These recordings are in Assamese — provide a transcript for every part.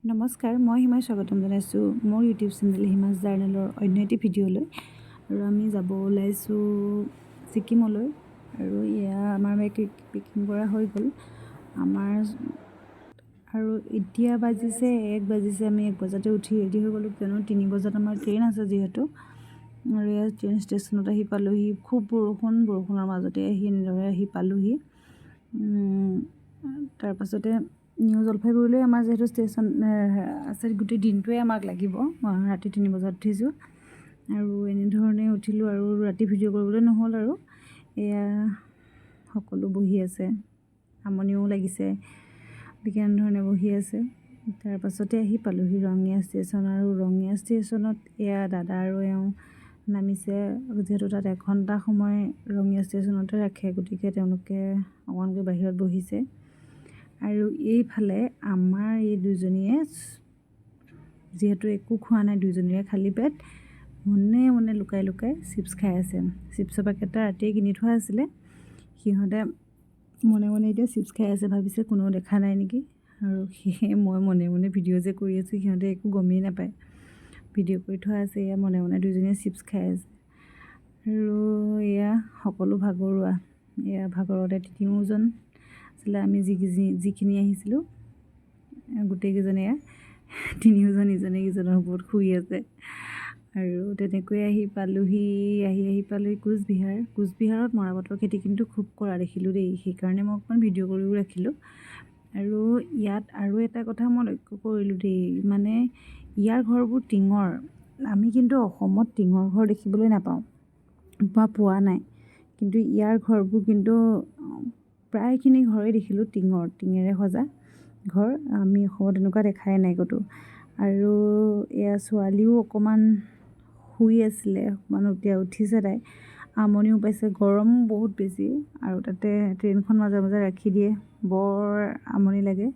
নমস্কাৰ, মই হিমাই স্বাগতম জনাইছোঁ মোৰ ইউটিউব চেনেল হিমাজ জাৰ্নেলৰ অন্য এটি ভিডিঅ'লৈ। আৰু আমি যাব ওলাইছোঁ ছিকিমলৈ। আৰু এয়া আমাৰ পেকিং কৰা হৈ গ'ল আমাৰ। আৰু এতিয়া বাজিছে 1 বাজিছে। আমি 1 বজাতে উঠি ৰেডি হৈ গ'লোঁ, কিয়নো 3 বজাত আমাৰ ট্ৰেইন আছে যিহেতু। আৰু এয়া ট্ৰেইন ষ্টেচনত আহি পালোহি। খুব বৰষুণৰ মাজতে এনেদৰে আহি পালোহি। তাৰপাছতে নিউ জলপাইগুৰিলৈ আমাৰ যিহেতু ষ্টেচন আছে, গোটেই দিনটোৱে আমাক লাগিব। ৰাতি 3 বজাত উঠিছোঁ আৰু এনেধৰণে উঠিলোঁ আৰু ৰাতি ভিডিঅ' কৰিবলৈ নহ'ল। আৰু এয়া সকলো বহি আছে, আমনিও লাগিছে, গতিকে এনেধৰণে বহি আছে। তাৰপাছতে আহি পালোহি ৰঙিয়া ষ্টেচন। আৰু ৰঙিয়া ষ্টেচনত এয়া দাদা আৰু এওঁ নামিছে, যিহেতু তাত 1 ঘণ্টা সময় ৰঙিয়া ষ্টেচনতে ৰাখে, গতিকে তেওঁলোকে অকণমানকৈ বাহিৰত বহিছে। আৰু এইফালে আমাৰ এই দুজনীয়ে যিহেতু একো খোৱা নাই, দুইজনীৰে খালী পেট, মনে মনে লুকাই লুকাই চিপছ খাই আছে। চিপছৰ পেকেটটা ৰাতিয়ে কিনি থোৱা আছিলে। সিহঁতে মনে মনে এতিয়া চিপছ খাই আছে, ভাবিছে কোনেও দেখা নাই নেকি। আৰু সেয়ে মই মনে মনে ভিডিঅ' যে কৰি আছোঁ, সিহঁতে একো গমেই নাপায়। ভিডিঅ' কৰি থোৱা আছে, এয়া মনে মনে দুইজনীয়ে চিপছ খাই আছে। আৰু এয়া সকলো ভাগৰুৱা। এয়া ভাগৰতে তিনিওজন আছিলে। আমি যিখিনি আহিছিলোঁ গোটেইকেইজনে তিনিওজন ইজনে সিজনৰ ওপৰত শুই আছে। আৰু তেনেকৈ আহি পালোহি কোচবিহাৰ। কোচবিহাৰত মৰাপাটৰ খেতি কিন্তু খুব কৰা দেখিলোঁ দেই, সেইকাৰণে মই অকণমান ভিডিঅ' কৰিও ৰাখিলোঁ। আৰু ইয়াত আৰু এটা কথা মই লক্ষ্য কৰিলোঁ দেই, মানে ইয়াৰ ঘৰবোৰ টিঙৰ। আমি কিন্তু অসমত টিঙৰ ঘৰ দেখিবলৈ নাপাওঁ বা পোৱা নাই, কিন্তু ইয়াৰ ঘৰবোৰ কিন্তু প্ৰায়খিনি ঘৰেই দেখিলোঁ টিঙেৰে সজা ঘৰ। আমি অসমত এনেকুৱা দেখাই নাই ক'তো। আৰু এয়া ছোৱালীও অকণমান শুই আছিলে, অকণমান এতিয়া উঠিছে তাই। আমনিও পাইছে, গৰম বহুত বেছি, আৰু তাতে ট্ৰেইনখন মাজে মাজে ৰাখি দিয়ে, বৰ আমনি লাগে।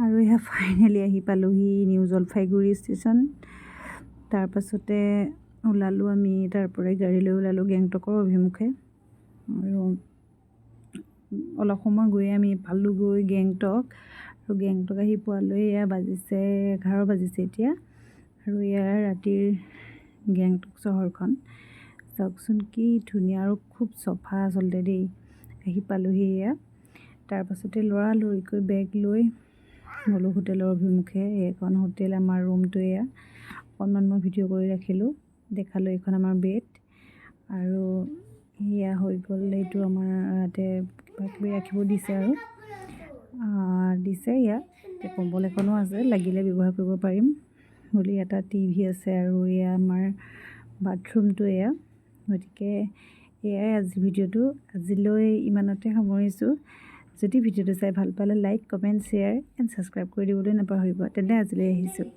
আৰু এয়া ফাইনেলি আহি পালোহি নিউ জলপাইগুৰি ষ্টেচন। তাৰপাছতে ওলালোঁ আমি, তাৰপৰাই গাড়ী লৈ ওলালোঁ গেংটকৰ অভিমুখে। আৰু অলপ সময় গৈয়ে আমি পালোঁগৈ গেংটক। আৰু গেংটক আহি পোৱালৈ এয়া বাজিছে 11 বাজিছে এতিয়া। আৰু ইয়াৰ ৰাতিৰ গেংটক চহৰখন চাওকচোন, কি ধুনীয়া আৰু খুব চফা আচলতে দেই। আহি পালোহি এয়া। তাৰপাছতে লৰালৰিকৈ বেগ লৈ গ'লোঁ হোটেলৰ অভিমুখে। এইখন হোটেল, আমাৰ ৰুমটো এয়া। অকণমান মই ভিডিঅ' কৰি ৰাখিলোঁ, দেখালোঁ। এইখন আমাৰ বেড। আৰু এয়া হৈ গ'ল, এইটো আমাৰ ইয়াতে কিবা কিবি ৰাখিব দিছে আৰু দিছে ইয়াত। কম্বল এখনো আছে, লাগিলে ব্যৱহাৰ কৰিব পাৰিম বুলি। এটা টিভি আছে। আৰু এয়া আমাৰ বাথৰুমটো এয়া। গতিকে এয়াই আজি ভিডিঅ'টো। আজিলৈ ইমানতে সামৰিছোঁ। যদি ভিডিঅ'টো চাই ভাল পালে like, comment, share and subscribe কৰি দিবলৈ নাপাহৰিব। তেন্তে আজিলৈ আহিছোঁ।